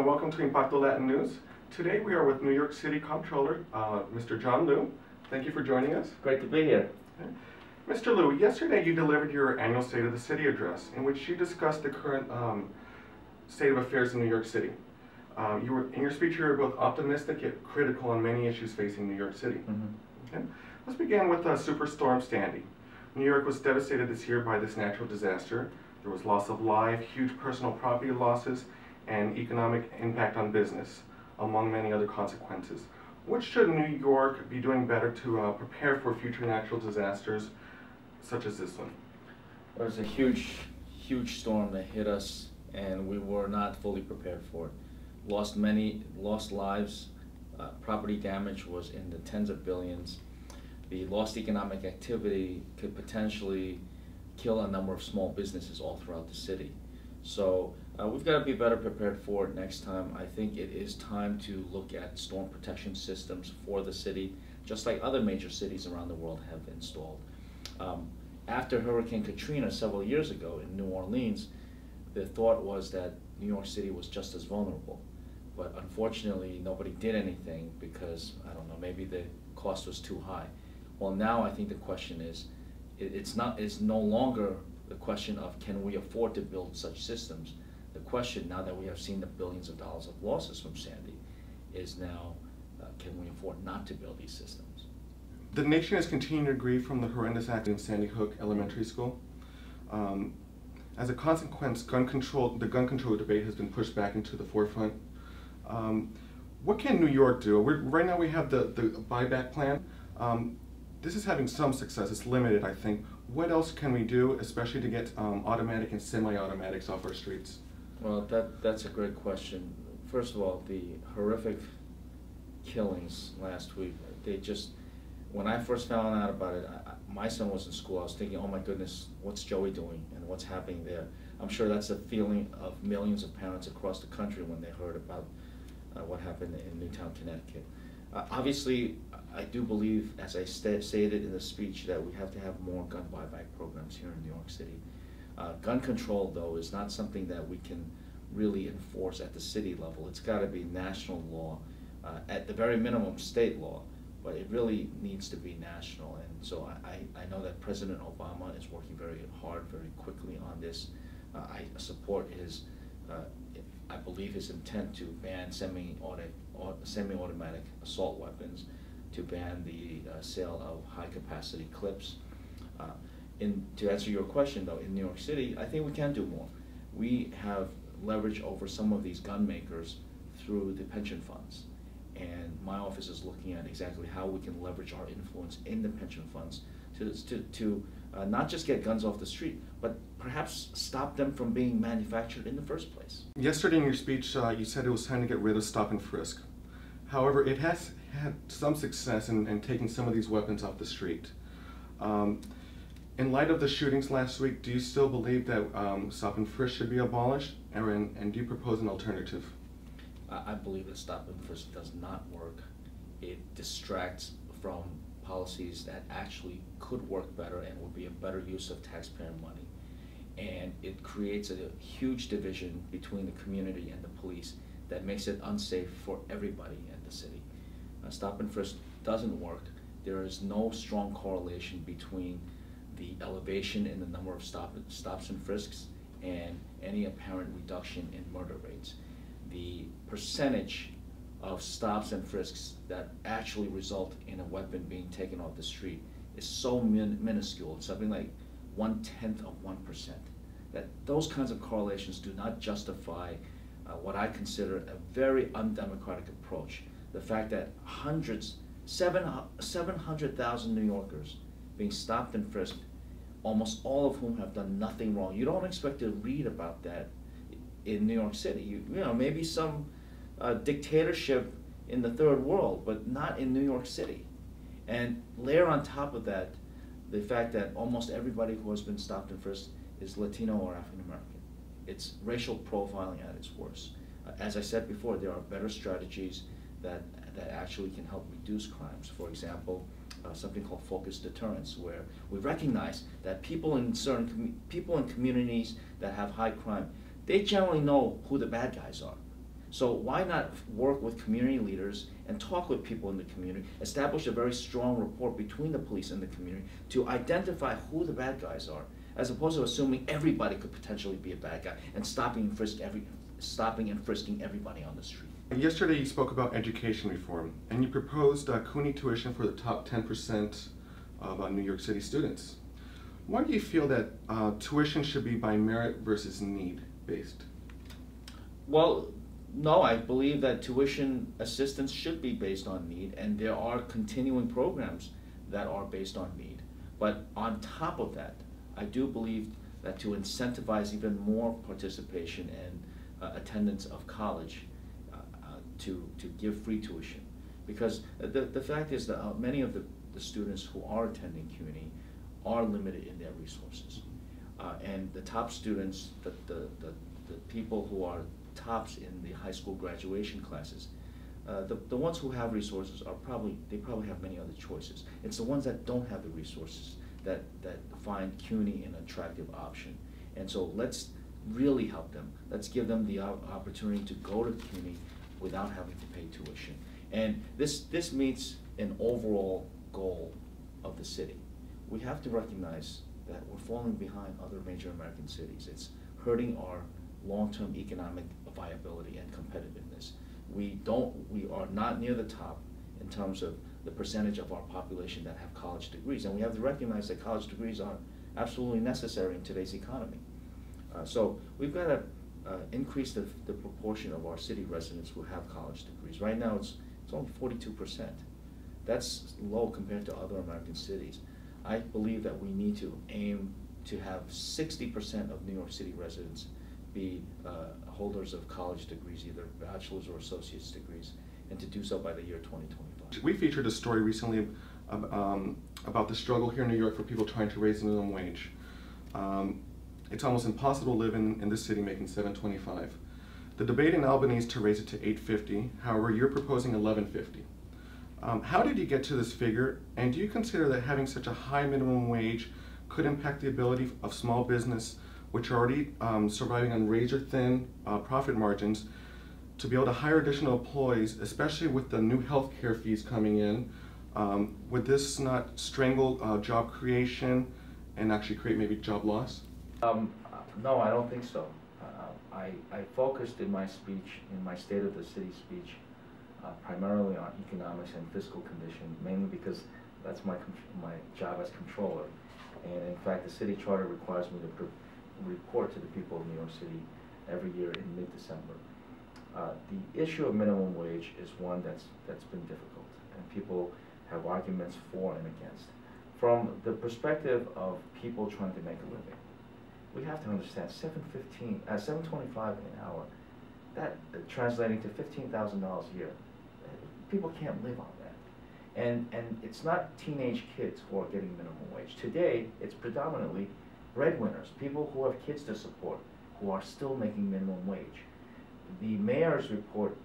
welcome to Impacto Latin News. Today we are with New York City Comptroller, Mr. John Liu. Thank you for joining us. Great to be here. Okay. Mr. Liu, yesterday you delivered your annual State of the City address, in which you discussed the current state of affairs in New York City. In your speech, you were both optimistic yet critical on many issues facing New York City. Okay. Let's begin with Superstorm Sandy. New York was devastated this year by this natural disaster. There was loss of life, huge personal property losses, and economic impact on business, among many other consequences. What should New York be doing better to prepare for future natural disasters such as this one? It was a huge storm that hit us, and we were not fully prepared for it. Lost lives, property damage was in the tens of billions. The lost economic activity could potentially kill a number of small businesses all throughout the city. So we've got to be better prepared for it next time. I think it is time to look at storm protection systems for the city, just like other major cities around the world have installed. After Hurricane Katrina several years ago in New Orleans, the thought was that New York City was just as vulnerable. But unfortunately, nobody did anything because, I don't know, maybe the cost was too high. Well, now I think the question is, it's no longer the question of can we afford to build such systems. The question, now that we have seen the billions of dollars of losses from Sandy, is now can we afford not to build these systems? The nation has continued to grieve from the horrendous accident in Sandy Hook Elementary School. As a consequence, the gun control debate has been pushed back into the forefront. What can New York do? Right now we have the buyback plan. This is having some success. It's limited, I think. What else can we do, especially to get automatic and semi-automatics off our streets? Well, that's a great question. First of all, the horrific killings last week, when I first found out about it, my son was in school. I was thinking, oh my goodness, what's Joey doing and what's happening there? I'm sure that's a feeling of millions of parents across the country when they heard about what happened in Newtown, Connecticut. Obviously, I do believe, as I stated in the speech, that we have to have more gun buyback programs here in New York City. Gun control, though, is not something that we can really enforce at the city level. It's got to be national law, at the very minimum state law, but it really needs to be national. And so I know that President Obama is working very hard, very quickly on this. I support his, I believe his intent to ban semi-automatic assault weapons, to ban the sale of high-capacity clips. To answer your question, though, in New York City, I think we can do more. We have leverage over some of these gun makers through the pension funds. And my office is looking at exactly how we can leverage our influence in the pension funds to not just get guns off the street, but perhaps stop them from being manufactured in the first place. Yesterday in your speech, you said it was time to get rid of stop and frisk. However, it has had some success in taking some of these weapons off the street. In light of the shootings last week, do you still believe that stop and frisk should be abolished, and do you propose an alternative? I believe that stop and frisk does not work. It distracts from policies that actually could work better and would be a better use of taxpayer money. And it creates a huge division between the community and the police that makes it unsafe for everybody in the city. Stop and frisk doesn't work. There is no strong correlation between the elevation in the number of stops and frisks and any apparent reduction in murder rates. The percentage of stops and frisks that actually result in a weapon being taken off the street is so minuscule. It's something like 1/10 of 1%. That those kinds of correlations do not justify what I consider a very undemocratic approach. The fact that 700,000 New Yorkers being stopped and frisked, almost all of whom have done nothing wrong. You don't expect to read about that in New York City. You know, maybe some dictatorship in the third world, but not in New York City. And layer on top of that the fact that almost everybody who has been stopped and frisked is Latino or African American. It's racial profiling at its worst. As I said before, there are better strategies that actually can help reduce crimes. For example, something called focused deterrence, where we recognize that people in communities that have high crime, they generally know who the bad guys are. So why not work with community leaders and talk with people in the community, establish a very strong rapport between the police and the community to identify who the bad guys are, as opposed to assuming everybody could potentially be a bad guy and stopping and frisking everybody on the street. Yesterday you spoke about education reform, and you proposed CUNY tuition for the top 10% of New York City students. Why do you feel that tuition should be by merit versus need based? Well, no, I believe that tuition assistance should be based on need, and there are continuing programs that are based on need. But on top of that, I do believe that to incentivize even more participation and attendance of college, to give free tuition. Because the fact is that many of the students who are attending CUNY are limited in their resources. And the top students, the people who are tops in the high school graduation classes, the ones who have resources they probably have many other choices. It's the ones that don't have the resources that find CUNY an attractive option. And so let's really help them. Let's give them the opportunity to go to CUNY without having to pay tuition. And this meets an overall goal of the city. We have to recognize that we're falling behind other major American cities. It's hurting our long-term economic viability and competitiveness. We are not near the top in terms of the percentage of our population that have college degrees, and we have to recognize that college degrees are absolutely necessary in today's economy. So we've got to increase the proportion of our city residents who have college degrees. Right now it's only 42%. That's low compared to other American cities. I believe that we need to aim to have 60% of New York City residents be holders of college degrees, either bachelor's or associate's degrees, and to do so by the year 2025. We featured a story recently about the struggle here in New York for people trying to raise the minimum wage. It's almost impossible to live in this city making $7.25. The debate in Albany is to raise it to $8.50. However, you're proposing $11.50. How did you get to this figure, and do you consider that having such a high minimum wage could impact the ability of small business, which are already surviving on razor-thin profit margins, to be able to hire additional employees, especially with the new health care fees coming in? Would this not strangle job creation and actually create maybe job loss? No, I don't think so. I focused in my speech, in my State of the City speech, primarily on economics and fiscal condition, mainly because that's my job as controller. And in fact, the city charter requires me to report to the people of New York City every year in mid-December. The issue of minimum wage is one that's been difficult, and people have arguments for and against. From the perspective of people trying to make a living, we have to understand $7.25 an hour, that translating to $15,000 a year, people can't live on that. And it's not teenage kids who are getting minimum wage. Today, it's predominantly breadwinners, people who have kids to support, who are still making minimum wage. The mayor's report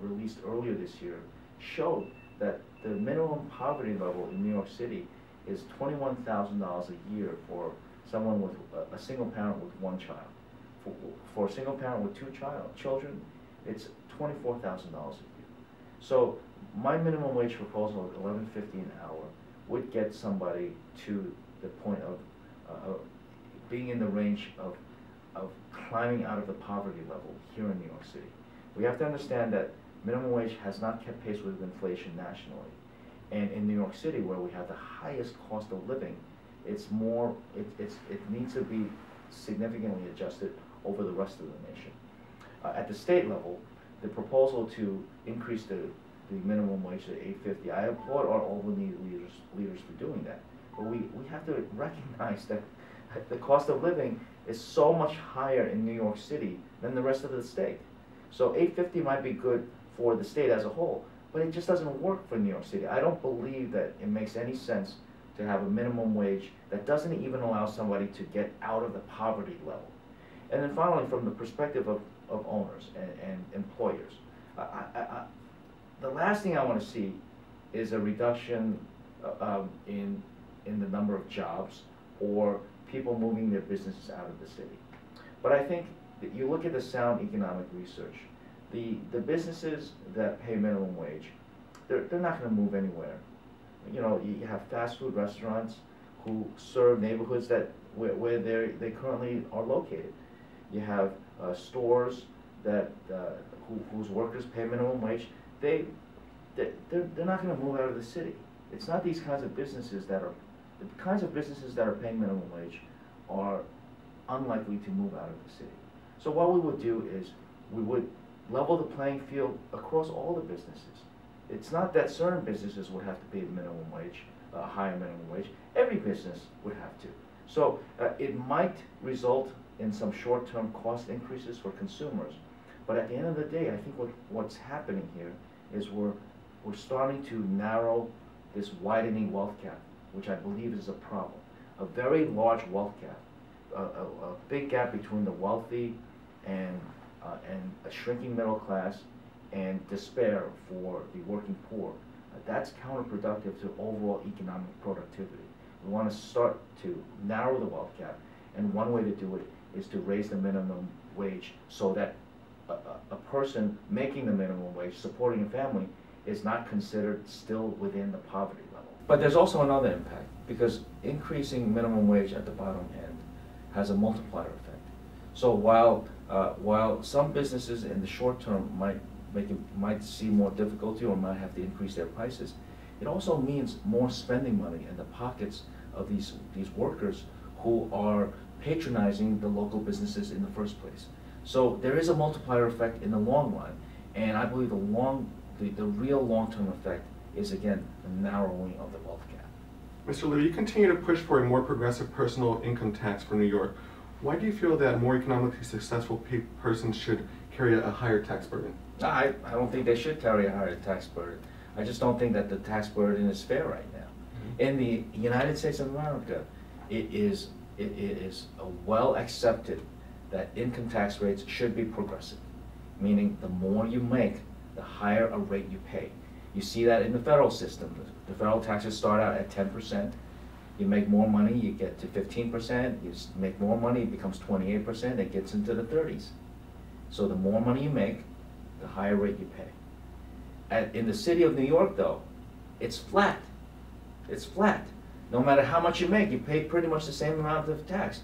released earlier this year showed that the minimum poverty level in New York City is $21,000 a year for someone with a single parent with one child. For a single parent with two children, it's $24,000 a year. So my minimum wage proposal of $11.50 an hour would get somebody to the point of being in the range of climbing out of the poverty level here in New York City. We have to understand that minimum wage has not kept pace with inflation nationally. And in New York City, where we have the highest cost of living, it needs to be significantly adjusted over the rest of the nation. At the state level, the proposal to increase the minimum wage to $8.50, I applaud our Albany leaders for doing that. But we have to recognize that the cost of living is so much higher in New York City than the rest of the state. So $8.50 might be good for the state as a whole, but it just doesn't work for New York City. I don't believe that it makes any sense to have a minimum wage that doesn't even allow somebody to get out of the poverty level. And then finally, from the perspective of owners and employers, the last thing I want to see is a reduction in the number of jobs or people moving their businesses out of the city. But I think that you look at the sound economic research The businesses that pay minimum wage, they're not gonna move anywhere. You know, you have fast food restaurants who serve neighborhoods where they currently are located. You have stores that whose workers pay minimum wage. They're not going to move out of the city. It's not these kinds of businesses that are the kinds of businesses that are paying minimum wage are unlikely to move out of the city. So what we would do is we would level the playing field across all the businesses. It's not that certain businesses would have to pay the minimum wage, higher minimum wage. Every business would have to. So it might result in some short-term cost increases for consumers, but at the end of the day, I think what's happening here is we're starting to narrow this widening wealth gap, which I believe is a problem. A very large wealth gap, a big gap between the wealthy and a shrinking middle class and despair for the working poor. That's counterproductive to overall economic productivity. We want to start to narrow the wealth gap, and one way to do it is to raise the minimum wage so that a person making the minimum wage, supporting a family, is not considered still within the poverty level. But there's also another impact, because increasing minimum wage at the bottom end has a multiplier effect. So while some businesses in the short term might see more difficulty or might have to increase their prices, it also means more spending money in the pockets of these workers who are patronizing the local businesses in the first place. So there is a multiplier effect in the long run, and I believe the real long-term effect is, again, the narrowing of the wealth gap. Mr. Liu, you continue to push for a more progressive personal income tax for New York. Why do you feel that a more economically successful person should carry a higher tax burden? I don't think they should carry a higher tax burden. I just don't think that the tax burden is fair right now. Mm-hmm. In the United States of America, it is well accepted that income tax rates should be progressive, meaning the more you make, the higher a rate you pay. You see that in the federal system. The federal taxes start out at 10%. You make more money, you get to 15%. You make more money, it becomes 28%. It gets into the 30s. So the more money you make, the higher rate you pay. In the city of New York, though, it's flat. It's flat. No matter how much you make, you pay pretty much the same amount of tax.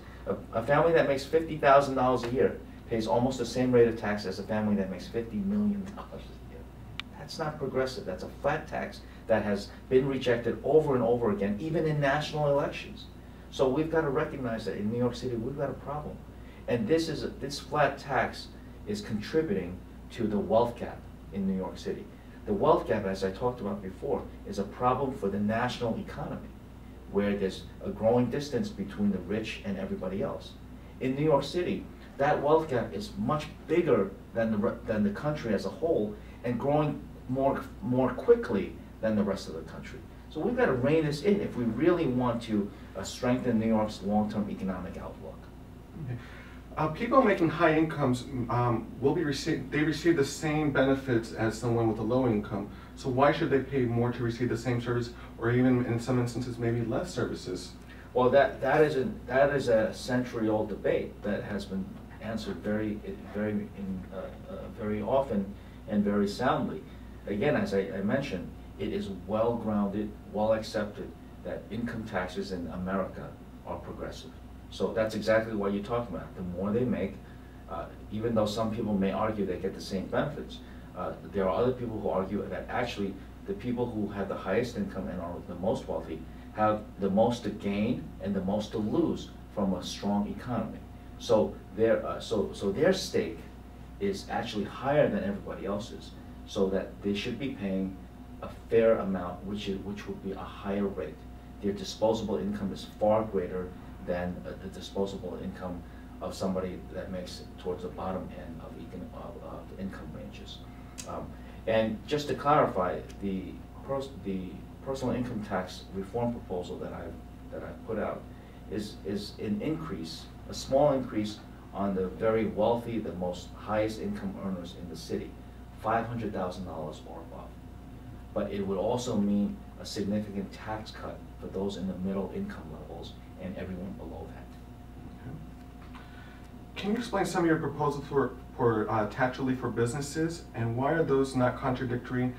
A family that makes $50,000 a year pays almost the same rate of tax as a family that makes $50 million a year. That's not progressive. That's a flat tax that has been rejected over and over again, even in national elections. So we've got to recognize that in New York City, we've got a problem. And this flat tax is contributing to the wealth gap in New York City. The wealth gap, as I talked about before, is a problem for the national economy, where there's a growing distance between the rich and everybody else. In New York City, that wealth gap is much bigger than the country as a whole, and growing more quickly than the rest of the country. So we've got to rein this in if we really want to strengthen New York's long-term economic outlook. Okay. People making high incomes they receive the same benefits as someone with a low income. So why should they pay more to receive the same service, or even in some instances maybe less services? Well, that is a century-old debate that has been answered very often and very soundly. Again, as I mentioned, it is well grounded, well accepted that income taxes in America are progressive. So that's exactly what you're talking about. The more they make, even though some people may argue they get the same benefits, there are other people who argue that actually the people who have the highest income and are the most wealthy have the most to gain and the most to lose from a strong economy. So their stake is actually higher than everybody else's, so that they should be paying a fair amount, which would be a higher rate. Their disposable income is far greater than the disposable income of somebody that makes towards the bottom end of income ranges. And just to clarify, the personal income tax reform proposal that I've put out is an increase, a small increase on the very wealthy, the most highest income earners in the city, $500,000 or above. But it would also mean a significant tax cut for those in the middle income levels and everyone below that. Can you explain some of your proposals for tax relief for businesses, and why are those not contradictory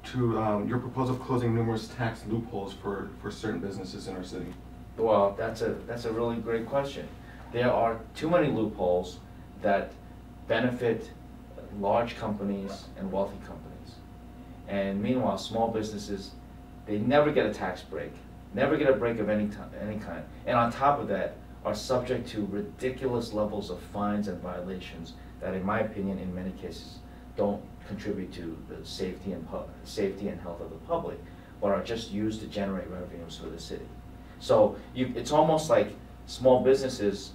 to your proposal of closing numerous tax loopholes for certain businesses in our city? Well, that's a really great question. There are too many loopholes that benefit large companies and wealthy companies. And meanwhile, small businesses, they never get a tax break, never get a break of any kind. And on top of that, are subject to ridiculous levels of fines and violations that, in my opinion, in many cases, don't contribute to the safety and health of the public, but are just used to generate revenues for the city. So it's almost like small businesses,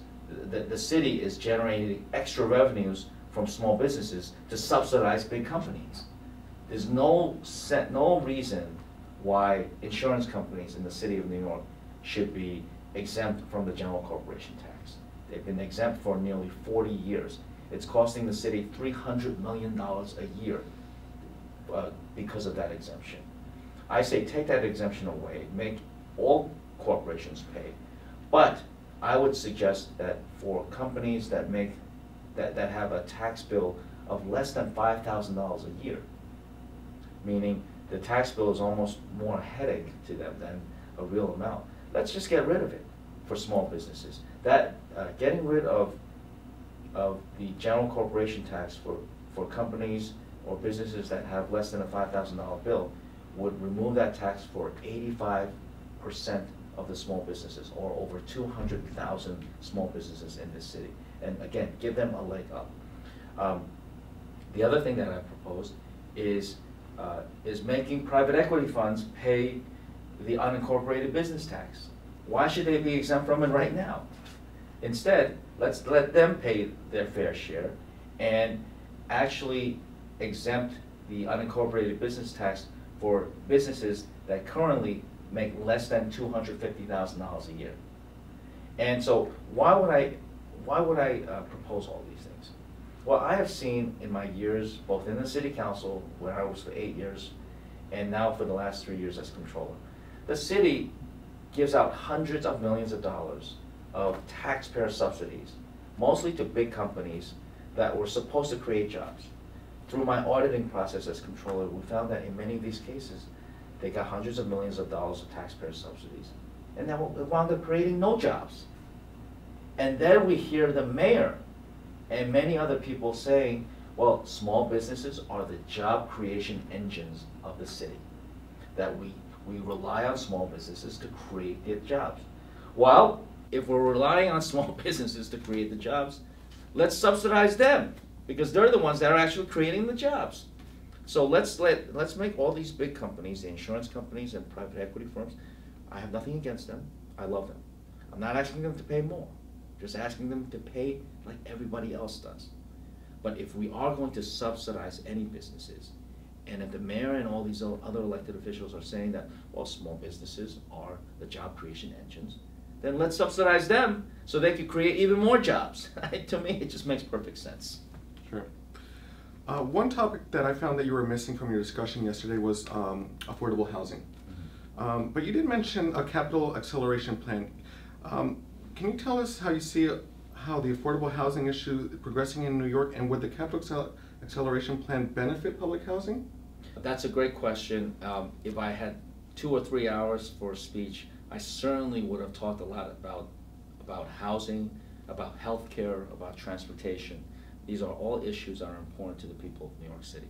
the city is generating extra revenues from small businesses to subsidize big companies. There's no reason why insurance companies in the city of New York should be exempt from the general corporation tax. They've been exempt for nearly 40 years. It's costing the city $300 million a year because of that exemption. I say take that exemption away, make all corporations pay. But I would suggest that for companies that have a tax bill of less than $5,000 a year, meaning the tax bill is almost more a headache to them than a real amount, let's just get rid of it for small businesses. That getting rid of the general corporation tax for companies or businesses that have less than a $5,000 bill would remove that tax for 85% of the small businesses, or over 200,000 small businesses in this city. And again, give them a leg up. The other thing that I proposed is making private equity funds pay the unincorporated business tax. Why should they be exempt from it right now? Instead, let's let them pay their fair share and actually exempt the unincorporated business tax for businesses that currently make less than $250,000 a year. And so why would I propose all these things? Well, I have seen in my years, both in the city council, where I was for 8 years, and now for the last 3 years as controller, the city gives out hundreds of millions of dollars of taxpayer subsidies, mostly to big companies that were supposed to create jobs. Through my auditing process as controller, we found that in many of these cases, they got hundreds of millions of dollars of taxpayer subsidies, and then it wound up creating no jobs. And then we hear the mayor and many other people saying, well, small businesses are the job creation engines of the city, that we rely on small businesses to create their jobs. Well, if we're relying on small businesses to create the jobs, let's subsidize them, because they're the ones that are actually creating the jobs. So let's make all these big companies, the insurance companies and private equity firms, I have nothing against them. I love them. I'm not asking them to pay more, just asking them to pay like everybody else does. But if we are going to subsidize any businesses, and if the mayor and all these other elected officials are saying that, well, small businesses are the job creation engines, then let's subsidize them so they can create even more jobs. To me, it just makes perfect sense. Sure. One topic that I found that you were missing from your discussion yesterday was affordable housing. But you did mention a capital acceleration plan. Can you tell us how you see how the affordable housing issue is progressing in New York, and would the capital acceleration plan benefit public housing? That's a great question. If I had 2 or 3 hours for a speech, I certainly would have talked a lot about housing, about healthcare, about transportation. These are all issues that are important to the people of New York City.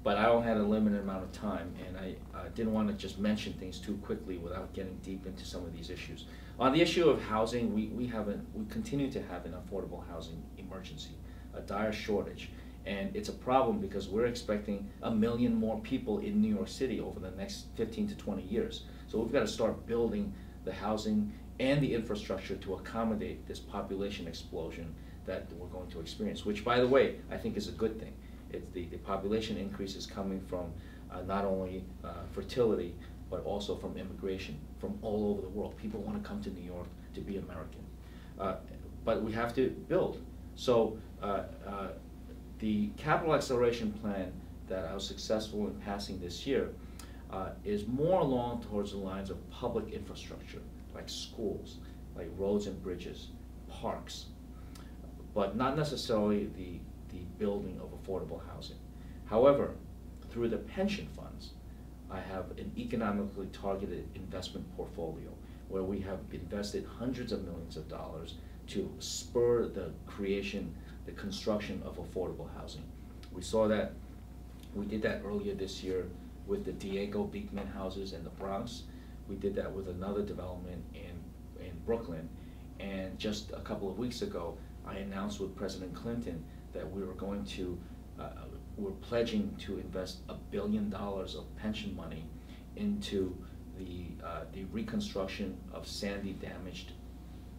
But I only had a limited amount of time, and I didn't want to just mention things too quickly without getting deep into some of these issues. On the issue of housing, we continue to have an affordable housing emergency, a dire shortage. And it's a problem because we're expecting 1 million more people in New York City over the next 15 to 20 years. So we've got to start building the housing and the infrastructure to accommodate this population explosion that we're going to experience, which, by the way, I think is a good thing. The population increase is coming from not only fertility, but also from immigration from all over the world. People want to come to New York to be American. But we have to build. So the capital acceleration plan that I was successful in passing this year is more along towards the lines of public infrastructure, like schools, like roads and bridges, parks. but not necessarily the building of affordable housing. However, through the pension funds, I have an economically targeted investment portfolio where we have invested hundreds of millions of dollars to spur the construction of affordable housing. We saw that, we did that earlier this year with the Diego Beekman houses in the Bronx. We did that with another development in Brooklyn. And just a couple of weeks ago, I announced with President Clinton that we were going to, we're pledging to invest $1 billion of pension money into the reconstruction of Sandy damaged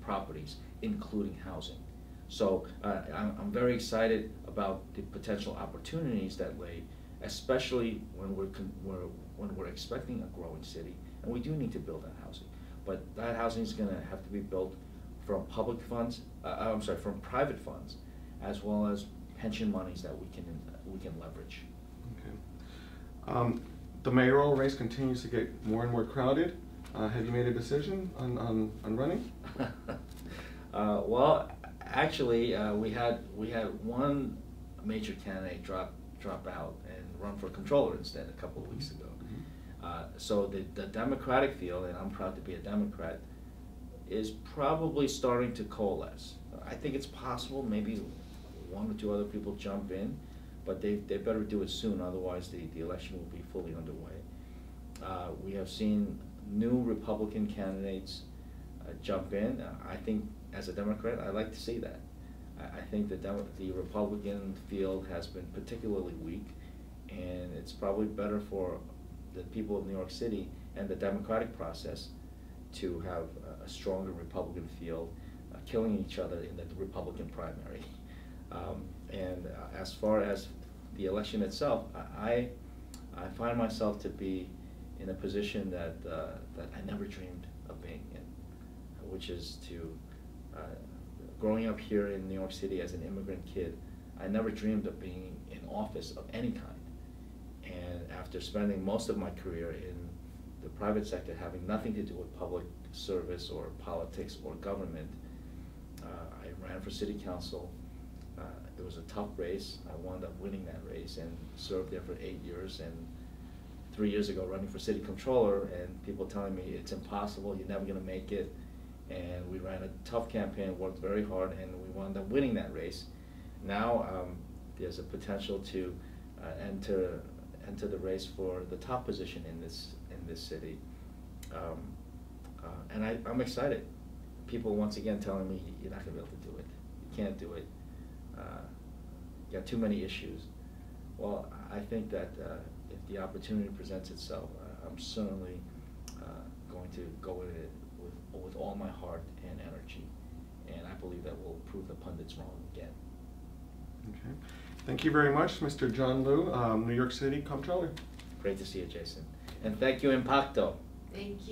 properties, including housing. So I'm very excited about the potential opportunities that lay, especially when we're expecting a growing city, and we do need to build that housing. But that housing is going to have to be built from public funds, from private funds, as well as pension monies that we can leverage. Okay. The mayoral race continues to get more and more crowded. Have you made a decision on running? Well, actually, we had one major candidate drop out and run for controller instead a couple of weeks ago. So the Democratic field, and I'm proud to be a Democrat, is probably starting to coalesce. I think it's possible maybe one or two other people jump in, but they better do it soon, otherwise the election will be fully underway. We have seen new Republican candidates jump in. I think as a Democrat, I like to see that. I think that the Republican field has been particularly weak, and it's probably better for the people of New York City and the democratic process to have a stronger Republican field killing each other in the Republican primary. And as far as the election itself, I find myself to be in a position that I never dreamed of being in, which is to, growing up here in New York City as an immigrant kid, I never dreamed of being in office of any kind. And after spending most of my career in the private sector, having nothing to do with public service or politics or government, I ran for city council. It was a tough race. I wound up winning that race and served there for 8 years. And 3 years ago, running for city controller, and people telling me it's impossible, you're never going to make it. And we ran a tough campaign, worked very hard, and we wound up winning that race. Now there's a potential to enter the race for the top position in this city, and I'm excited. People once again telling me you're not going to be able to do it. You can't do it. You got too many issues. Well, I think that if the opportunity presents itself, I'm certainly going to go with it with all my heart and energy, and I believe that will prove the pundits wrong again. Okay. Thank you very much, Mr. John Liu, New York City Comptroller. Great to see you, Jason. And thank you, Impacto. Thank you.